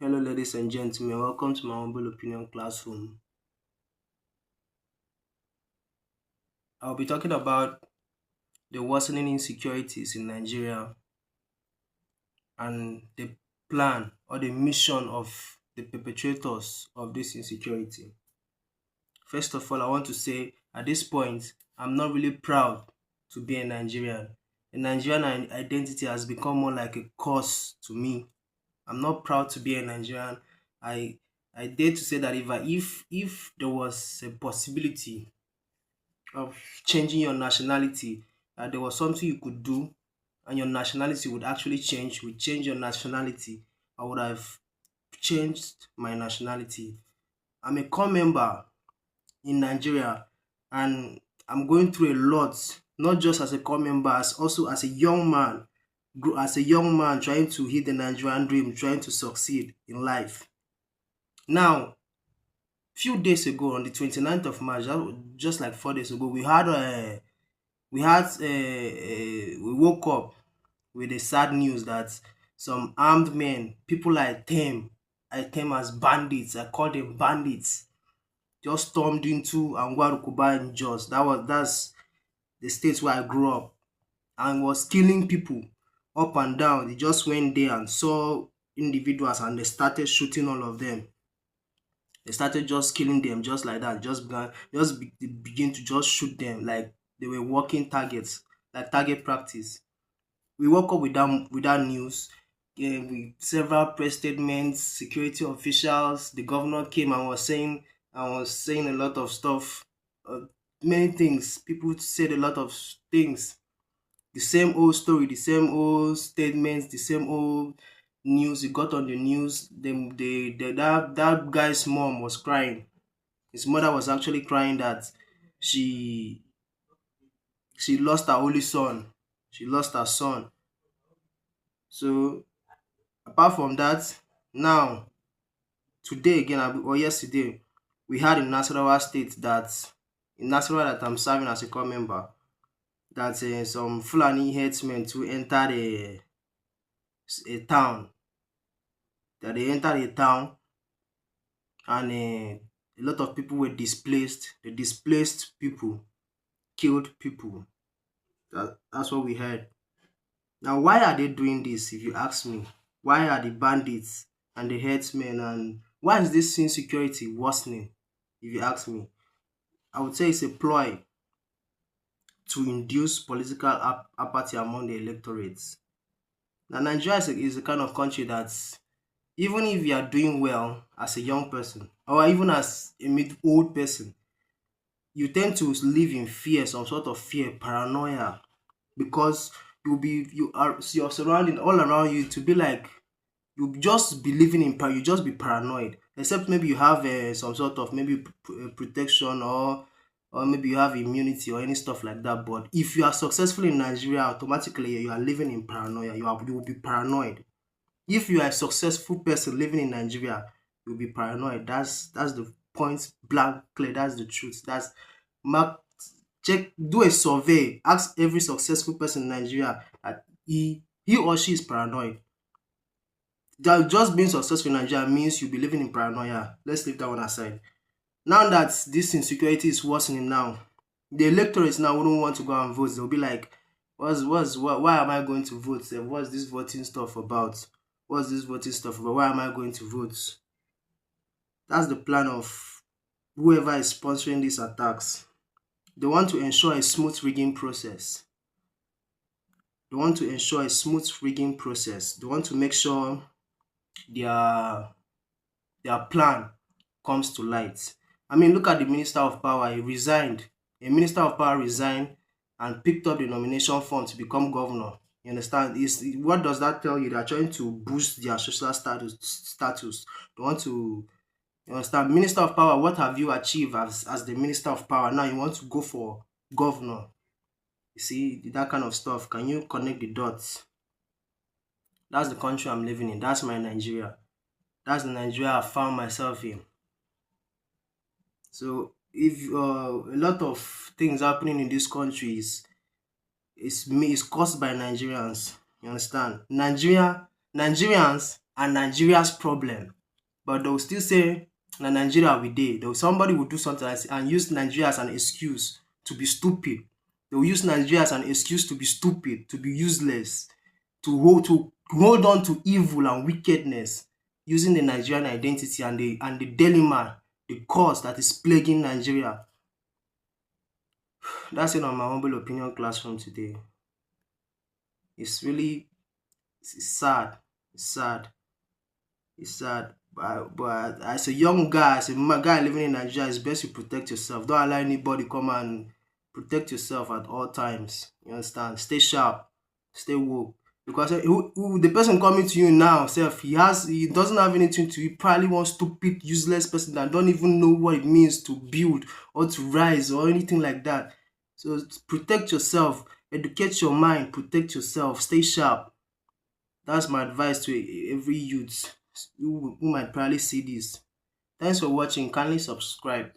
Hello, ladies and gentlemen. Welcome to my humble opinion classroom. I'll be talking about the worsening insecurities in Nigeria and the plan or the mission of the perpetrators of this insecurity. First of all, I want to say at this point, I'm not really proud to be a Nigerian. A Nigerian identity has become more like a curse to me. I'm not proud to be a Nigerian. I I dare to say that if there was a possibility of changing your nationality, there was something you could do and your nationality would actually change, would change your nationality, I would have changed my nationality. I'm a core member in Nigeria and I'm going through a lot, not just as a core member, as also as a young man, as a young man trying to hit the Nigerian dream, trying to succeed in life. Now, few days ago, on the 29th of March, just like 4 days ago, we woke up with the sad news that some armed men, people I term as bandits, I call them bandits, just stormed into Angwarukuba in Jos. That's the state where I grew up, and was killing people up and down. They just went there and saw individuals and they started shooting all of them. They started just killing them just like that. They begin to just shoot them like they were walking targets, like target practice. We woke up with that news. Yeah, with several press statements, security officials, the governor came and was saying a lot of stuff, many things. People said a lot of things. The same old story, the same old statements, the same old news. It got on the news. That guy's mom was crying. His mother was actually crying that she she lost her only son. She lost her son. So apart from that, now today again or yesterday, we had in Nasarawa state that I'm serving as a core member, that some Fulani headsmen to enter a town. That they entered a town and a lot of people were displaced. The displaced people killed people. That's what we heard. Now, why are they doing this? If you ask me, why are the bandits and the headsmen and why is this insecurity worsening? If you ask me, I would say it's a ploy to induce political apathy among the electorates. Now, Nigeria is a kind of country that even if you are doing well as a young person or even as a mid-old person, you tend to live in fear, some sort of fear, paranoia, because your surrounding all around you to be like you just be living in you just be paranoid, except maybe you have some sort of maybe protection or maybe you have immunity or any stuff like that. But if you are successful in Nigeria, automatically you are living in paranoia. You will be paranoid. If you are a successful person living in Nigeria, you'll be paranoid. That's the point blank clear. That's the truth. That's mark check do a survey, ask every successful person in Nigeria that he or she is paranoid. That just being successful in Nigeria means you'll be living in paranoia. Let's leave that one aside. Now that this insecurity is worsening now, the electorates now wouldn't want to go and vote. They'll be like, why am I going to vote? What's this voting stuff about? What's this voting stuff about? Why am I going to vote? That's the plan of whoever is sponsoring these attacks. They want to ensure a smooth rigging process. They want to ensure a smooth rigging process. They want to make sure their their plan comes to light. I mean, look at the Minister of Power. He resigned. A Minister of Power resigned and picked up the nomination form to become governor. You understand? What does that tell you? They are trying to boost their social status. They want to, you understand? Minister of Power, what have you achieved as the Minister of Power? Now you want to go for governor. You see, that kind of stuff. Can you connect the dots? That's the country I'm living in. That's my Nigeria. That's the Nigeria I found myself in. So if a lot of things happening in this country is caused by Nigerians. You understand? Nigerians and Nigeria's problem. But they'll still say na Nigeria we dey. Somebody will do something and use Nigeria as an excuse to be stupid. They'll use Nigeria as an excuse to be stupid, to be useless, to hold on to evil and wickedness, using the Nigerian identity and the dilemma, the cause that is plaguing Nigeria. That's it on my humble opinion classroom today. It's really it's sad. It's sad. It's sad. But as a young guy, as a guy living in Nigeria, it's best you protect yourself. Don't allow anybody come and protect yourself at all times. You understand? Stay sharp. Stay woke. Because the person coming to you now, self, he doesn't have anything to. He probably one stupid, useless person that don't even know what it means to build or to rise or anything like that. So protect yourself. Educate your mind. Protect yourself. Stay sharp. That's my advice to every youth who might probably see this. Thanks for watching. Kindly subscribe.